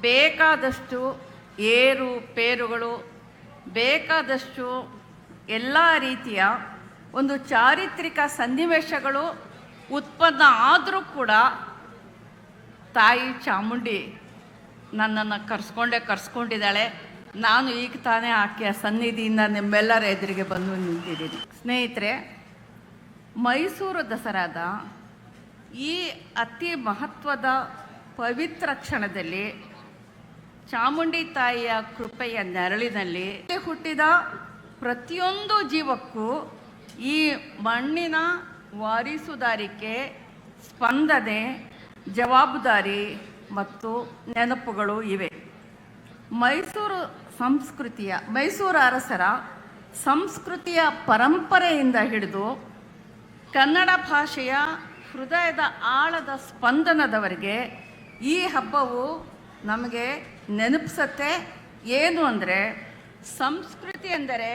ಬೇಕಾದಷ್ಟು ಏರು ಪೇರುಗಳು, ಬೇಕಾದಷ್ಟು ಎಲ್ಲ ರೀತಿಯ ಒಂದು ಚಾರಿತ್ರಿಕ ಸನ್ನಿವೇಶಗಳು ಉತ್ಪನ್ನ ಆದರೂ ಕೂಡ ತಾಯಿ ಚಾಮುಂಡಿ ನನ್ನನ್ನು ಕರ್ಸ್ಕೊಂಡಿದ್ದಾಳೆ. ನಾನು ಈಗ ತಾನೇ ಆಕೆಯ ಸನ್ನಿಧಿಯಿಂದ ನಿಮ್ಮೆಲ್ಲರ ಎದುರಿಗೆ ಬಂದು ನಿಂತಿದ್ದೀನಿ. ಸ್ನೇಹಿತರೆ, ಮೈಸೂರು ದಸರಾದ ಈ ಅತಿ ಮಹತ್ವದ ಪವಿತ್ರ ಕ್ಷಣದಲ್ಲಿ ಚಾಮುಂಡಿ ತಾಯಿಯ ಕೃಪೆಯ ನೆರಳಿನಲ್ಲಿ ಹುಟ್ಟಿದ ಪ್ರತಿಯೊಂದು ಜೀವಕ್ಕೂ ಈ ಮಣ್ಣಿನ ವಾರಿಸುದಾರಿಕೆ, ಸ್ಪಂದನೆ, ಜವಾಬ್ದಾರಿ ಮತ್ತು ನೆನಪುಗಳು ಇವೆ. ಮೈಸೂರು ಅರಸರ ಸಂಸ್ಕೃತಿಯ ಪರಂಪರೆಯಿಂದ ಹಿಡಿದು ಕನ್ನಡ ಭಾಷೆಯ ಹೃದಯದ ಆಳದ ಸ್ಪಂದನದವರೆಗೆ ಈ ಹಬ್ಬವು ನಮಗೆ ನೆನಪಿಸುತ್ತೆ. ಏನು ಅಂದರೆ, ಸಂಸ್ಕೃತಿ ಎಂದರೆ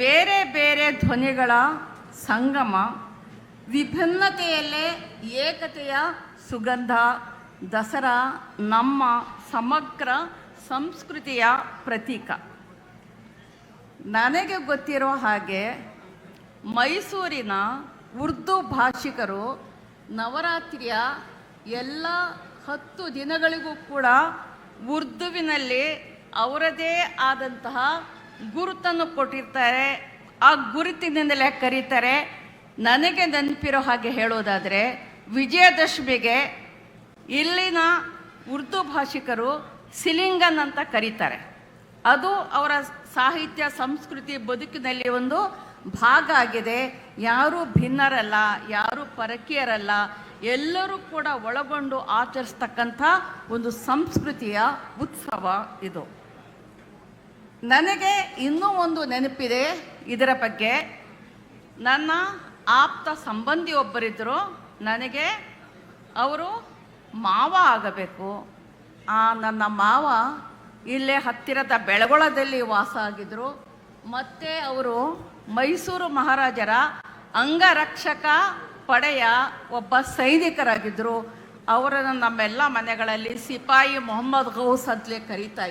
ಬೇರೆ ಬೇರೆ ಧ್ವನಿಗಳ ಸಂಗಮ, ವಿಭಿನ್ನತೆಯಲ್ಲೇ ಏಕತೆಯ ಸುಗಂಧ. ದಸರಾ ನಮ್ಮ ಸಮಗ್ರ ಸಂಸ್ಕೃತಿಯ ಪ್ರತೀಕ. ನನಗೆ ಗೊತ್ತಿರೋ ಹಾಗೆ ಮೈಸೂರಿನ ಉರ್ದು ಭಾಷಿಕರು ನವರಾತ್ರಿಯ ಎಲ್ಲ 10 ದಿನಗಳಿಗೂ ಕೂಡ ಉರ್ದುವಿನಲ್ಲಿ ಅವರದೇ ಆದಂತಹ ಗುರುತನ್ನು ಕೊಟ್ಟಿರ್ತಾರೆ. ಆ ಗುರುತಿನಿಂದಲೇ ಕರೀತಾರೆ. ನನಗೆ ನೆನಪಿರೋ ಹಾಗೆ ಹೇಳೋದಾದರೆ, ವಿಜಯದಶಮಿಗೆ ಇಲ್ಲಿನ ಉರ್ದು ಭಾಷಿಕರು ಸಿಲಿಂಗನ್ ಅಂತ ಕರೀತಾರೆ. ಅದು ಅವರ ಸಾಹಿತ್ಯ, ಸಂಸ್ಕೃತಿ, ಬದುಕಿನಲ್ಲಿ ಒಂದು ಭಾಗ ಆಗಿದೆ. ಯಾರೂ ಭಿನ್ನರಲ್ಲ, ಯಾರೂ ಪರಕೀಯರಲ್ಲ, ಎಲ್ಲರೂ ಕೂಡ ಒಳಗೊಂಡು ಆಚರಿಸ್ತಕ್ಕಂಥ ಒಂದು ಸಂಸ್ಕೃತಿಯ ಉತ್ಸವ ಇದು. ನನಗೆ ಇನ್ನೂ ಒಂದು ನೆನಪಿದೆ ಇದರ ಬಗ್ಗೆ. ನನ್ನ ಆಪ್ತ ಸಂಬಂಧಿ ಒಬ್ಬರಿದ್ದರು. ನನಗೆ ಅವರು ಮಾವ ಆಗಬೇಕು. ನನ್ನ ಮಾವ ಇಲ್ಲೇ ಹತ್ತಿರದ ಬೆಳಗೊಳದಲ್ಲಿ ವಾಸ ಆಗಿದ್ದರು. ಮತ್ತು ಅವರು ಮೈಸೂರು ಮಹಾರಾಜರ ಅಂಗರಕ್ಷಕ ಪಡೆಯ ಒಬ್ಬ ಸೈನಿಕರಾಗಿದ್ದರು. ಅವರನ್ನು ನಮ್ಮೆಲ್ಲ ಮನೆಗಳಲ್ಲಿ ಸಿಪಾಯಿ ಮೊಹಮ್ಮದ್ ಗೌಸ್ ಅಂತಲೇ ಕರೀತಾ